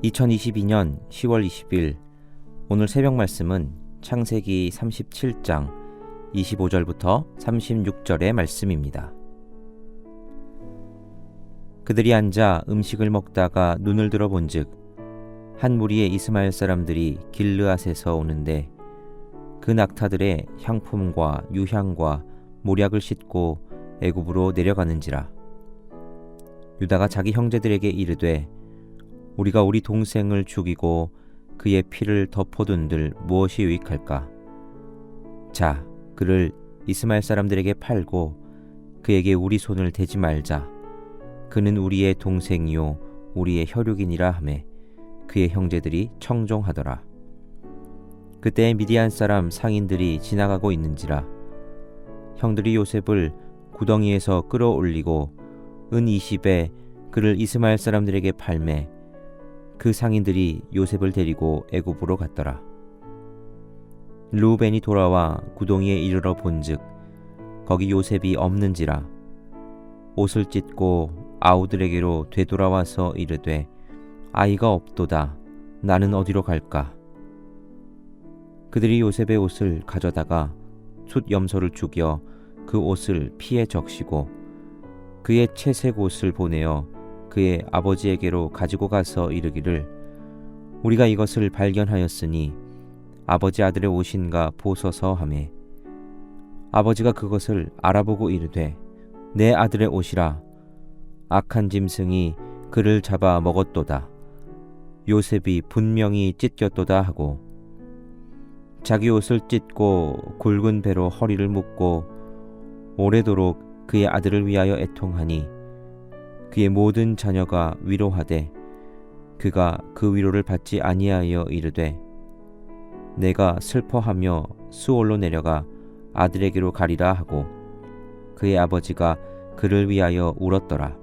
2022년 10월 20일 오늘 새벽 말씀은 창세기 37장 25절부터 36절의 말씀입니다. 그들이 앉아 음식을 먹다가 눈을 들어 본즉 한 무리의 이스마엘 사람들이 길르앗에서 오는데 그 낙타들의 향품과 유향과 모략을 싣고 애굽으로 내려가는지라. 유다가 자기 형제들에게 이르되 우리가 우리 동생을 죽이고 그의 피를 덮어둔들 무엇이 유익할까? 자, 그를 이스마엘 사람들에게 팔고 그에게 우리 손을 대지 말자. 그는 우리의 동생이요 우리의 혈육이니라 하매 그의 형제들이 청종하더라. 그때 미디안 사람 상인들이 지나가고 있는지라. 형들이 요셉을 구덩이에서 끌어올리고 은 20에 그를 이스마엘 사람들에게 팔매 그 상인들이 요셉을 데리고 애굽으로 갔더라. 르우벤이 돌아와 구덩이에 이르러 본즉 거기 요셉이 없는지라. 옷을 찢고 아우들에게로 되돌아와서 이르되 아이가 없도다. 나는 어디로 갈까? 그들이 요셉의 옷을 가져다가 숫 염소를 죽여 그 옷을 피에 적시고 그의 채색 옷을 보내어 그의 아버지에게로 가지고 가서 이르기를 우리가 이것을 발견하였으니 아버지 아들의 옷인가 보소서 하매 아버지가 그것을 알아보고 이르되 내 아들의 옷이라. 악한 짐승이 그를 잡아 먹었도다. 요셉이 분명히 찢겼도다 하고 자기 옷을 찢고 굵은 배로 허리를 묶고 오래도록 그의 아들을 위하여 애통하니 그의 모든 자녀가 위로하되 그가 그 위로를 받지 아니하여 이르되 내가 슬퍼하며 수올로 내려가 아들에게로 가리라 하고 그의 아버지가 그를 위하여 울었더라.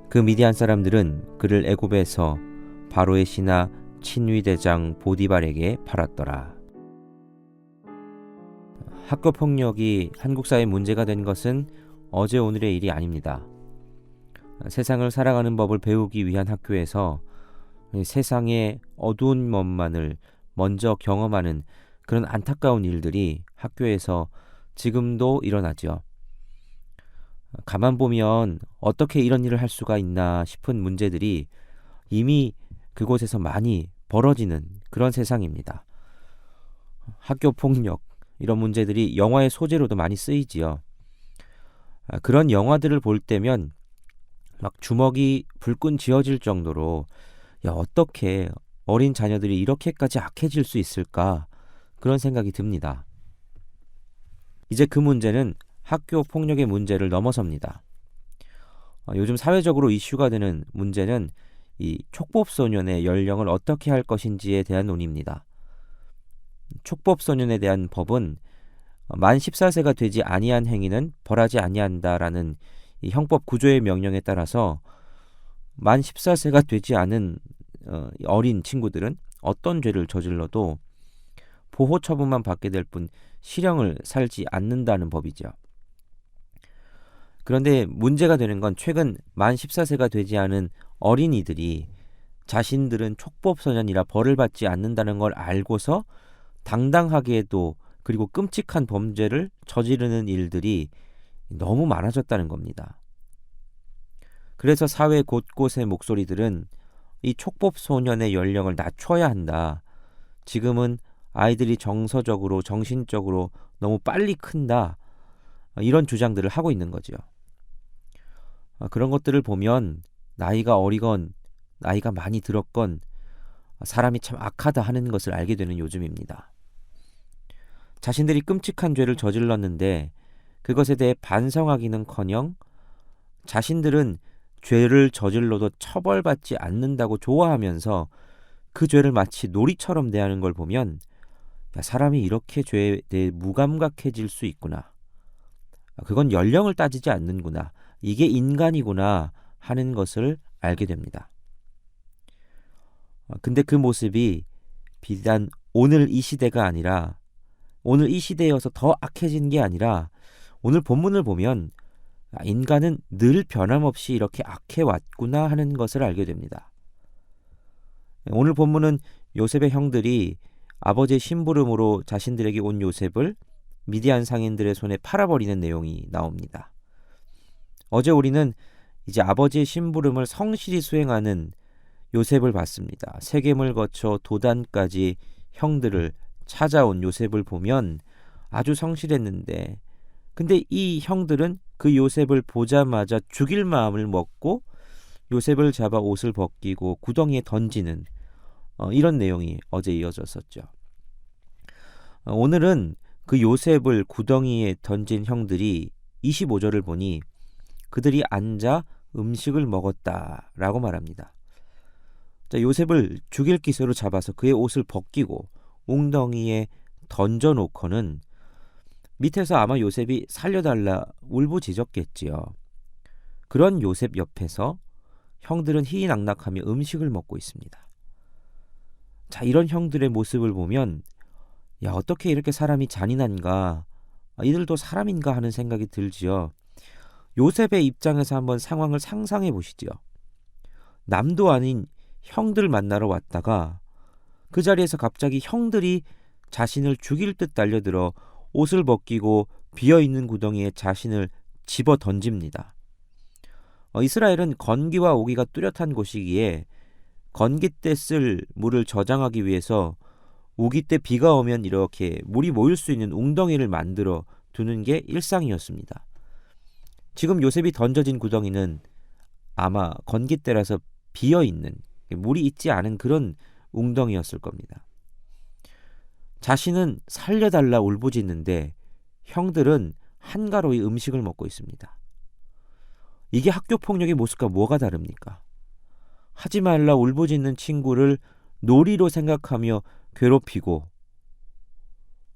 그 미디안 사람들은 그를 애굽에서 바로의 신하 친위대장 보디발에게 팔았더라. 학교 폭력이 한국 사회의 문제가 된 것은 어제 오늘의 일이 아닙니다. 세상을 살아가는 법을 배우기 위한 학교에서 세상의 어두운 면만을 먼저 경험하는 그런 안타까운 일들이 학교에서 지금도 일어나죠. 가만 보면 어떻게 이런 일을 할 수가 있나 싶은 문제들이 이미 그곳에서 많이 벌어지는 그런 세상입니다. 학교 폭력 이런 문제들이 영화의 소재로도 많이 쓰이지요. 그런 영화들을 볼 때면 막 주먹이 불끈 쥐어질 정도로 어떻게 어린 자녀들이 이렇게까지 악해질 수 있을까 그런 생각이 듭니다. 이제 그 문제는 학교 폭력의 문제를 넘어섭니다. 요즘 사회적으로 이슈가 되는 문제는 이 촉법소년의 연령을 어떻게 할 것인지에 대한 논의입니다. 촉법소년에 대한 법은 만 14세가 되지 아니한 행위는 벌하지 아니한다라는 이 형법 구조의 명령에 따라서 만 14세가 되지 않은 어린 친구들은 어떤 죄를 저질러도 보호 처분만 받게 될 뿐 실형을 살지 않는다는 법이죠. 그런데 문제가 되는 건 최근 만 14세가 되지 않은 어린이들이 자신들은 촉법소년이라 벌을 받지 않는다는 걸 알고서 당당하게도 그리고 끔찍한 범죄를 저지르는 일들이 너무 많아졌다는 겁니다. 그래서 사회 곳곳의 목소리들은 이 촉법소년의 연령을 낮춰야 한다. 지금은 아이들이 정서적으로 정신적으로 너무 빨리 큰다. 이런 주장들을 하고 있는 거죠. 그런 것들을 보면 나이가 어리건 나이가 많이 들었건 사람이 참 악하다 하는 것을 알게 되는 요즘입니다. 자신들이 끔찍한 죄를 저질렀는데 그것에 대해 반성하기는커녕 자신들은 죄를 저질러도 처벌받지 않는다고 좋아하면서 그 죄를 마치 놀이처럼 대하는 걸 보면 사람이 이렇게 죄에 대해 무감각해질 수 있구나. 그건 연령을 따지지 않는구나. 이게 인간이구나 하는 것을 알게 됩니다. 근데 그 모습이 비단 오늘 이 시대가 아니라 오늘 이 시대여서 더 악해진 게 아니라 오늘 본문을 보면 인간은 늘 변함없이 이렇게 악해왔구나 하는 것을 알게 됩니다. 오늘 본문은 요셉의 형들이 아버지의 심부름으로 자신들에게 온 요셉을 미디안 상인들의 손에 팔아버리는 내용이 나옵니다. 어제 우리는 이제 아버지의 심부름을 성실히 수행하는 요셉을 봤습니다. 세겜을 거쳐 도단까지 형들을 찾아온 요셉을 보면 아주 성실했는데, 근데 이 형들은 그 요셉을 보자마자 죽일 마음을 먹고 요셉을 잡아 옷을 벗기고 구덩이에 던지는 이런 내용이 어제 이어졌었죠. 오늘은 그 요셉을 구덩이에 던진 형들이 25절을 보니 그들이 앉아 음식을 먹었다라고 말합니다. 자, 요셉을 죽일 기세로 잡아서 그의 옷을 벗기고 웅덩이에 던져놓고는 밑에서 아마 요셉이 살려달라 울부짖었겠지요. 그런 요셉 옆에서 형들은 희희낙낙하며 음식을 먹고 있습니다. 자, 이런 형들의 모습을 보면 야, 어떻게 이렇게 사람이 잔인한가, 이들도 사람인가 하는 생각이 들지요. 요셉의 입장에서 한번 상황을 상상해 보시지요. 남도 아닌 형들 만나러 왔다가 그 자리에서 갑자기 형들이 자신을 죽일 듯 달려들어 옷을 벗기고 비어있는 구덩이에 자신을 집어 던집니다. 이스라엘은 건기와 오기가 뚜렷한 곳이기에 건기 때 쓸 물을 저장하기 위해서 우기 때 비가 오면 이렇게 물이 모일 수 있는 웅덩이를 만들어 두는 게 일상이었습니다. 지금 요셉이 던져진 구덩이는 아마 건기 때라서 비어있는, 물이 있지 않은 그런 웅덩이였을 겁니다. 자신은 살려달라 울부짖는데 형들은 한가로이 음식을 먹고 있습니다. 이게 학교폭력의 모습과 뭐가 다릅니까? 하지 말라 울부짖는 친구를 놀이로 생각하며 괴롭히고,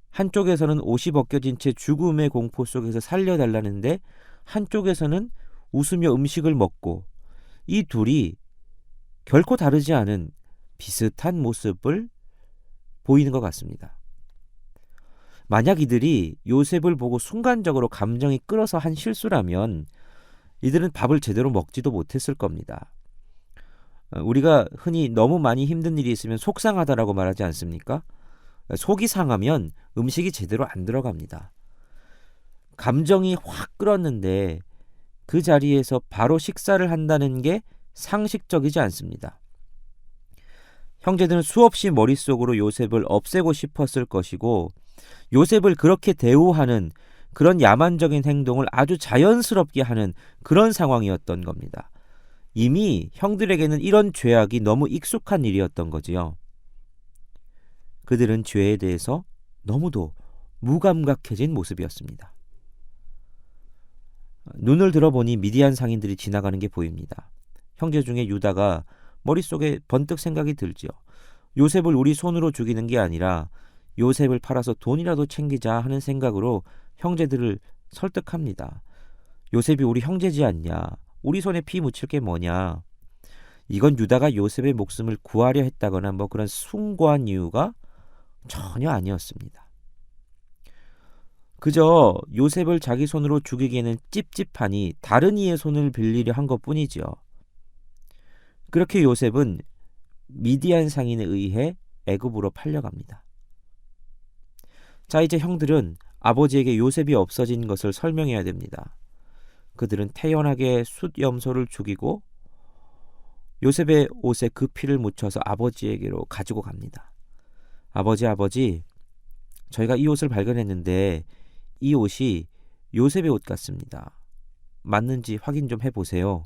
한쪽에서는 옷이 벗겨진 채 죽음의 공포 속에서 살려달라는데 한쪽에서는 웃으며 음식을 먹고, 이 둘이 결코 다르지 않은 비슷한 모습을 보이는 것 같습니다. 만약 이들이 요셉을 보고 순간적으로 감정이 끌어서 한 실수라면 이들은 밥을 제대로 먹지도 못했을 겁니다. 우리가 흔히 너무 많이 힘든 일이 있으면 속상하다라고 말하지 않습니까? 속이 상하면 음식이 제대로 안 들어갑니다. 감정이 확 끌었는데 그 자리에서 바로 식사를 한다는 게 상식적이지 않습니다. 형제들은 수없이 머릿속으로 요셉을 없애고 싶었을 것이고, 요셉을 그렇게 대우하는 그런 야만적인 행동을 아주 자연스럽게 하는 그런 상황이었던 겁니다. 이미 형들에게는 이런 죄악이 너무 익숙한 일이었던 거지요. 그들은 죄에 대해서 너무도 무감각해진 모습이었습니다. 눈을 들어보니 미디안 상인들이 지나가는 게 보입니다. 형제 중에 유다가 머릿속에 번뜩 생각이 들지요. 요셉을 우리 손으로 죽이는 게 아니라 요셉을 팔아서 돈이라도 챙기자 하는 생각으로 형제들을 설득합니다. 요셉이 우리 형제지 않냐? 우리 손에 피 묻힐 게 뭐냐? 이건 유다가 요셉의 목숨을 구하려 했다거나 뭐 그런 숭고한 이유가 전혀 아니었습니다. 그저 요셉을 자기 손으로 죽이기에는 찝찝하니 다른 이의 손을 빌리려 한 것뿐이지요. 그렇게 요셉은 미디안 상인에 의해 애굽으로 팔려갑니다. 자, 이제 형들은 아버지에게 요셉이 없어진 것을 설명해야 됩니다. 그들은 태연하게 숫염소를 죽이고 요셉의 옷에 그 피를 묻혀서 아버지에게로 가지고 갑니다. 아버지, 저희가 이 옷을 발견했는데 이 옷이 요셉의 옷 같습니다. 맞는지 확인 좀 해보세요.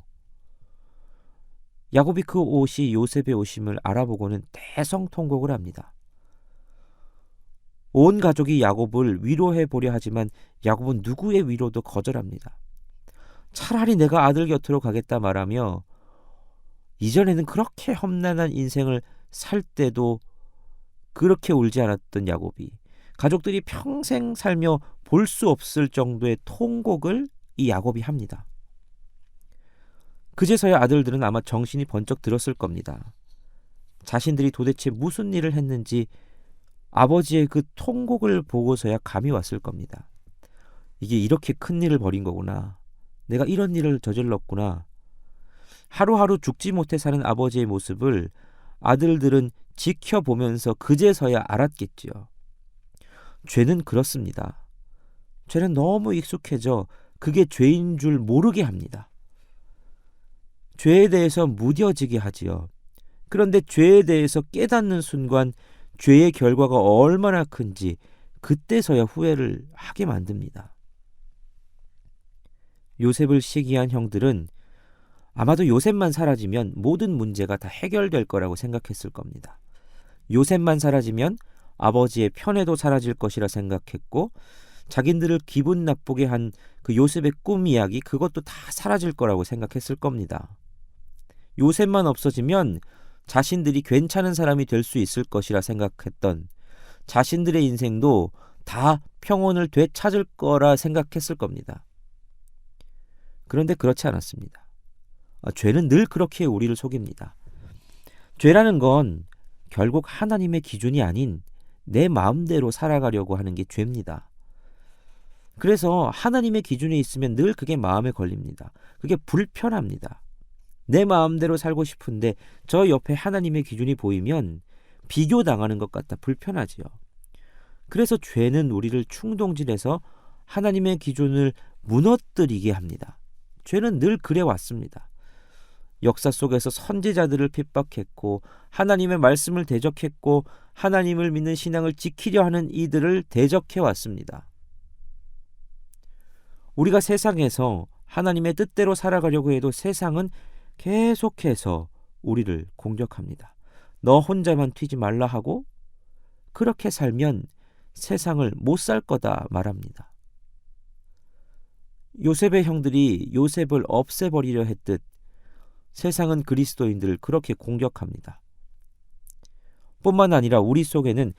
야곱이 그 옷이 요셉의 옷임을 알아보고는 대성통곡을 합니다. 온 가족이 야곱을 위로해 보려 하지만 야곱은 누구의 위로도 거절합니다. 차라리 내가 아들 곁으로 가겠다 말하며, 이전에는 그렇게 험난한 인생을 살 때도 그렇게 울지 않았던 야곱이 가족들이 평생 살며 볼 수 없을 정도의 통곡을 이 야곱이 합니다. 그제서야 아들들은 아마 정신이 번쩍 들었을 겁니다. 자신들이 도대체 무슨 일을 했는지 아버지의 그 통곡을 보고서야 감이 왔을 겁니다. 이게 이렇게 큰 일을 벌인 거구나. 내가 이런 일을 저질렀구나. 하루하루 죽지 못해 사는 아버지의 모습을 아들들은 지켜보면서 그제서야 알았겠지요. 죄는 그렇습니다. 죄는 너무 익숙해져 그게 죄인 줄 모르게 합니다. 죄에 대해서 무뎌지게 하지요. 그런데 죄에 대해서 깨닫는 순간 죄의 결과가 얼마나 큰지 그때서야 후회를 하게 만듭니다. 요셉을 시기한 형들은 아마도 요셉만 사라지면 모든 문제가 다 해결될 거라고 생각했을 겁니다. 요셉만 사라지면 아버지의 편애도 사라질 것이라 생각했고, 자기들을 기분 나쁘게 한 그 요셉의 꿈 이야기, 그것도 다 사라질 거라고 생각했을 겁니다. 요셉만 없어지면 자신들이 괜찮은 사람이 될 수 있을 것이라 생각했던 자신들의 인생도 다 평온을 되찾을 거라 생각했을 겁니다. 그런데 그렇지 않았습니다. 죄는 늘 그렇게 우리를 속입니다. 죄라는 건 결국 하나님의 기준이 아닌 내 마음대로 살아가려고 하는 게 죄입니다. 그래서 하나님의 기준에 있으면 늘 그게 마음에 걸립니다. 그게 불편합니다. 내 마음대로 살고 싶은데 저 옆에 하나님의 기준이 보이면 비교당하는 것 같아 불편하지요. 그래서 죄는 우리를 충동질해서 하나님의 기준을 무너뜨리게 합니다. 죄는 늘 그래 왔습니다. 역사 속에서 선지자들을 핍박했고 하나님의 말씀을 대적했고 하나님을 믿는 신앙을 지키려 하는 이들을 대적해 왔습니다. 우리가 세상에서 하나님의 뜻대로 살아가려고 해도 세상은 계속해서 우리를 공격합니다. 너 혼자만 튀지 말라 하고 그렇게 살면 세상을 못 살 거다 말합니다. 요셉의 형들이 요셉을 없애버리려 했듯 세상은 그리스도인들을 그렇게 공격합니다. 뿐만 아니라 우리 속에는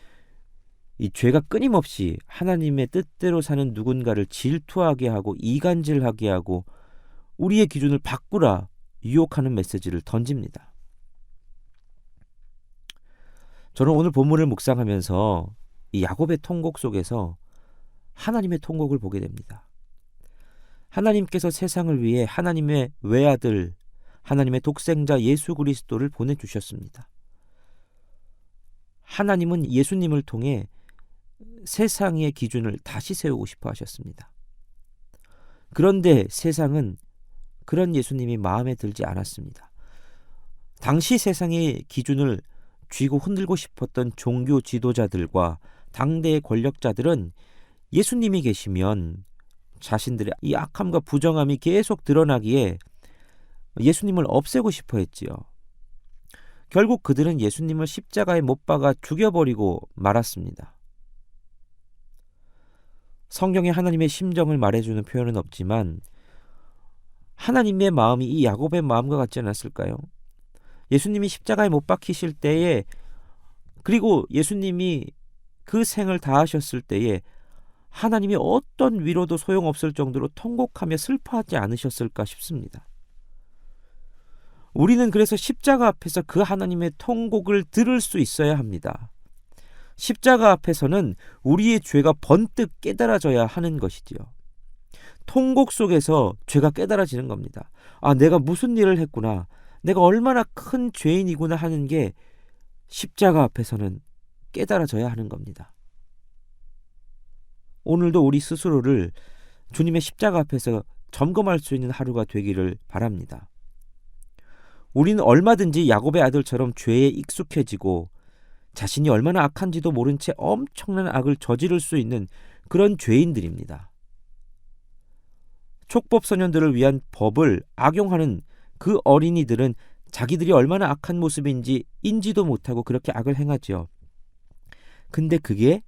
이 죄가 끊임없이 하나님의 뜻대로 사는 누군가를 질투하게 하고 이간질하게 하고 우리의 기준을 바꾸라 유혹하는 메시지를 던집니다. 저는 오늘 본문을 묵상하면서 이 야곱의 통곡 속에서 하나님의 통곡을 보게 됩니다. 하나님께서 세상을 위해 하나님의 외아들, 하나님의 독생자 예수 그리스도를 보내주셨습니다. 하나님은 예수님을 통해 세상의 기준을 다시 세우고 싶어 하셨습니다. 그런데 세상은 그런 예수님이 마음에 들지 않았습니다. 당시 세상의 기준을 쥐고 흔들고 싶었던 종교 지도자들과 당대의 권력자들은 예수님이 계시면 자신들의 이 악함과 부정함이 계속 드러나기에 예수님을 없애고 싶어 했지요. 결국 그들은 예수님을 십자가에 못 박아 죽여버리고 말았습니다. 성경에 하나님의 심정을 말해주는 표현은 없지만 하나님의 마음이 이 야곱의 마음과 같지 않았을까요? 예수님이 십자가에 못 박히실 때에, 그리고 예수님이 그 생을 다하셨을 때에 하나님이 어떤 위로도 소용없을 정도로 통곡하며 슬퍼하지 않으셨을까 싶습니다. 우리는 그래서 십자가 앞에서 그 하나님의 통곡을 들을 수 있어야 합니다. 십자가 앞에서는 우리의 죄가 번뜩 깨달아져야 하는 것이지요. 통곡 속에서 죄가 깨달아지는 겁니다. 아, 내가 무슨 일을 했구나, 내가 얼마나 큰 죄인이구나 하는 게 십자가 앞에서는 깨달아져야 하는 겁니다. 오늘도 우리 스스로를 주님의 십자가 앞에서 점검할 수 있는 하루가 되기를 바랍니다. 우리는 얼마든지 야곱의 아들처럼 죄에 익숙해지고 자신이 얼마나 악한지도 모른 채 엄청난 악을 저지를 수 있는 그런 죄인들입니다. 촉법소년들을 위한 법을 악용하는 그 어린이들은 자기들이 얼마나 악한 모습인지 인지도 못하고 그렇게 악을 행하죠. 근데 그게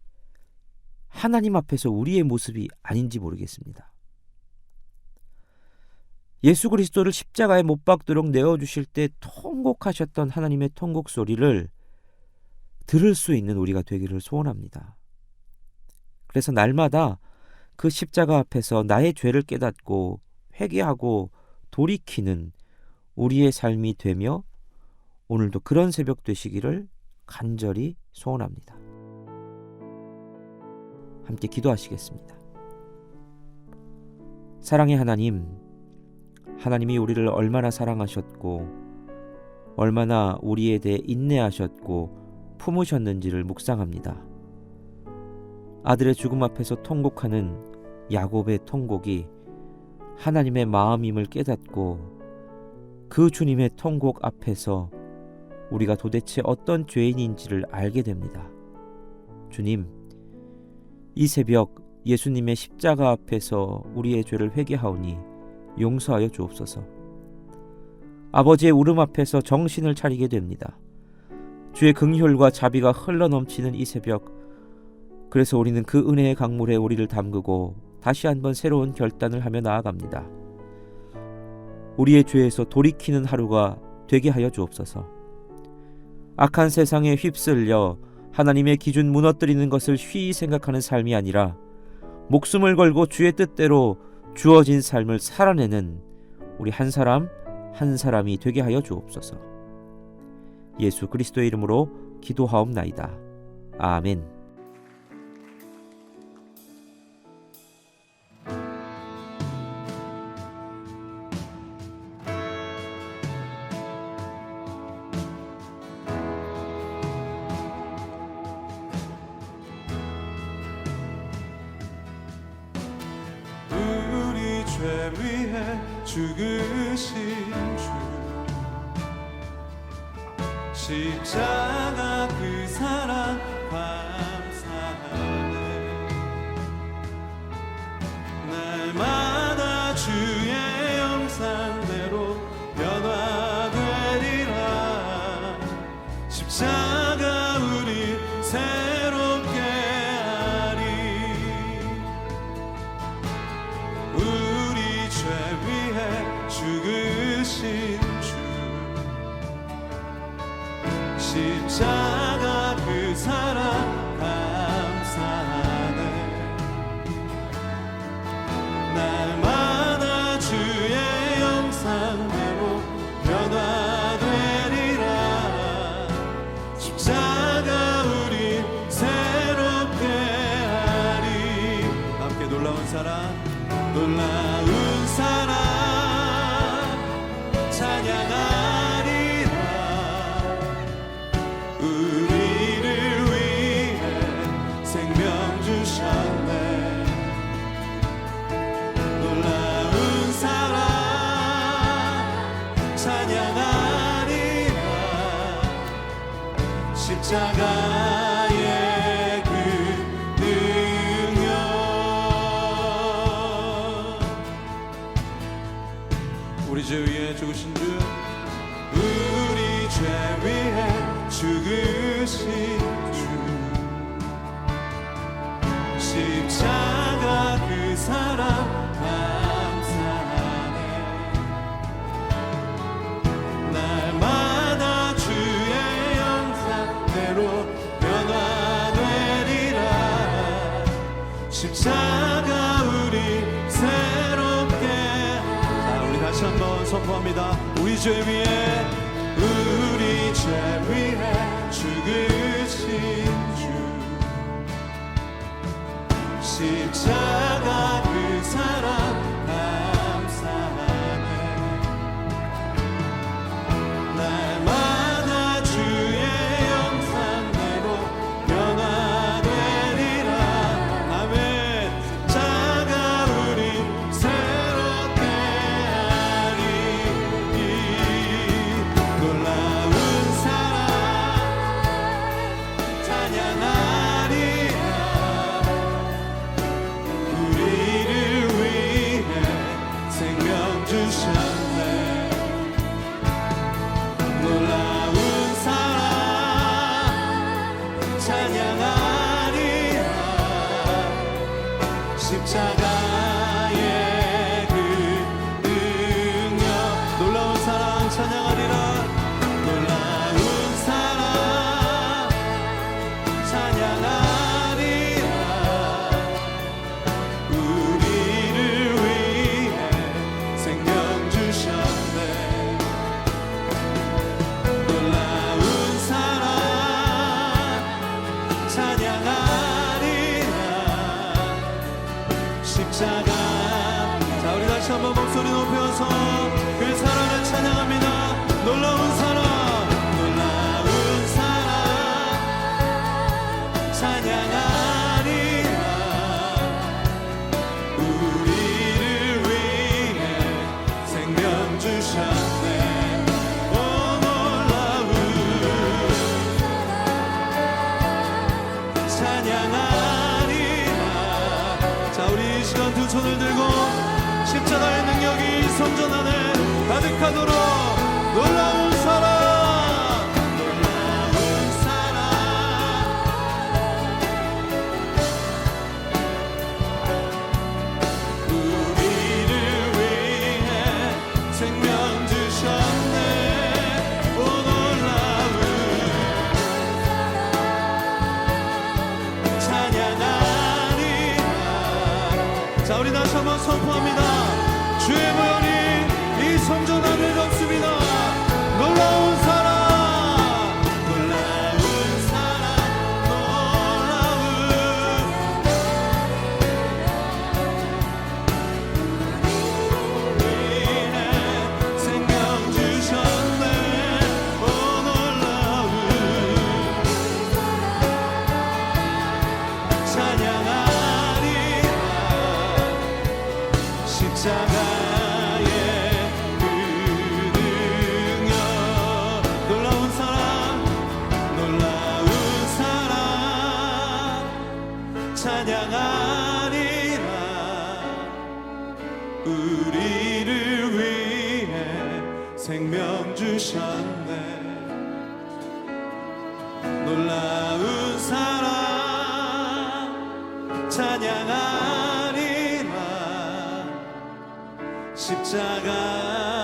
하나님 앞에서 우리의 모습이 아닌지 모르겠습니다. 예수 그리스도를 십자가에 못 박도록 내어주실 때 통곡하셨던 하나님의 통곡 소리를 들을 수 있는 우리가 되기를 소원합니다. 그래서 날마다 그 십자가 앞에서 나의 죄를 깨닫고 회개하고 돌이키는 우리의 삶이 되며 오늘도 그런 새벽 되시기를 간절히 소원합니다. 함께 기도하시겠습니다. 사랑의 하나님, 하나님이 우리를 얼마나 사랑하셨고 얼마나 우리에 대해 인내하셨고 품으셨는지를 묵상합니다. 아들의 죽음 앞에서 통곡하는 야곱의 통곡이 하나님의 마음임을 깨닫고 그 주님의 통곡 앞에서 우리가 도대체 어떤 죄인인지를 알게 됩니다. 주님, 이 새벽 예수님의 십자가 앞에서 우리의 죄를 회개하오니 용서하여 주옵소서. 아버지의 울음 앞에서 정신을 차리게 됩니다. 주의 긍휼과 자비가 흘러넘치는 이 새벽, 그래서 우리는 그 은혜의 강물에 우리를 담그고 다시 한번 새로운 결단을 하며 나아갑니다. 우리의 죄에서 돌이키는 하루가 되게 하여 주옵소서. 악한 세상에 휩쓸려 하나님의 기준 무너뜨리는 것을 쉬이 생각하는 삶이 아니라 목숨을 걸고 주의 뜻대로 주어진 삶을 살아내는 우리 한 사람 한 사람이 되게 하여 주옵소서. 예수 그리스도의 이름으로 기도하옵나이다. 아멘. 죄 위해 죽으신 주 십자가 그 사랑 감사하네. 날마다 주의 형상대로 변화되리라. 십자가 우리 새롭게 하리. 우리 죄 위해 죽으신 주 십자가 그 사랑 감사하네. 날마다 주의 형상대로 변화되리라. 십자가 우리 새롭게 하리. 함께 놀라운 사랑, 놀라운 사랑 찬양하리라. 우리를 위해 생명 주셨네. 놀라운 사랑 찬양하리라. 십자가의 그 능력. 우리 죄 위해 죽으신 주, 우리 죄 위해 죽으신 주 십자가 그 사랑 감사하네. 날마다 주의 형상대로 변화되리라. 십자가 우리 새롭게. 자, 우리 다시 한번 선포합니다. 우리 죄 위해, 우리 죄 위해 죽으신 주 십자가 그 사랑 감사하네. 날마다 주의 형상대로 변화되리라. 아멘. 십자가 우리 새롭게 하리. 놀라운 사랑 찬양하리라. 우리 성전 안에 가득하도록 놀라운 사랑 놀라운 사랑 우리를 위해 생명 주셨네 오 놀라운 찬양하리라 자 우리 다시 한번 선포합니다 주의 보혈이 이 성전 안을 덮습니다 놀라운 사랑 놀라운 사랑 놀라운 위해 생명 주셨네 오 놀라운 찬양하리라 십자가의 그 능력 놀라운 사랑 놀라운 사랑 찬양하리라 우리를 위해 생명 주셨네 놀라운 사랑 찬양하리라 십자가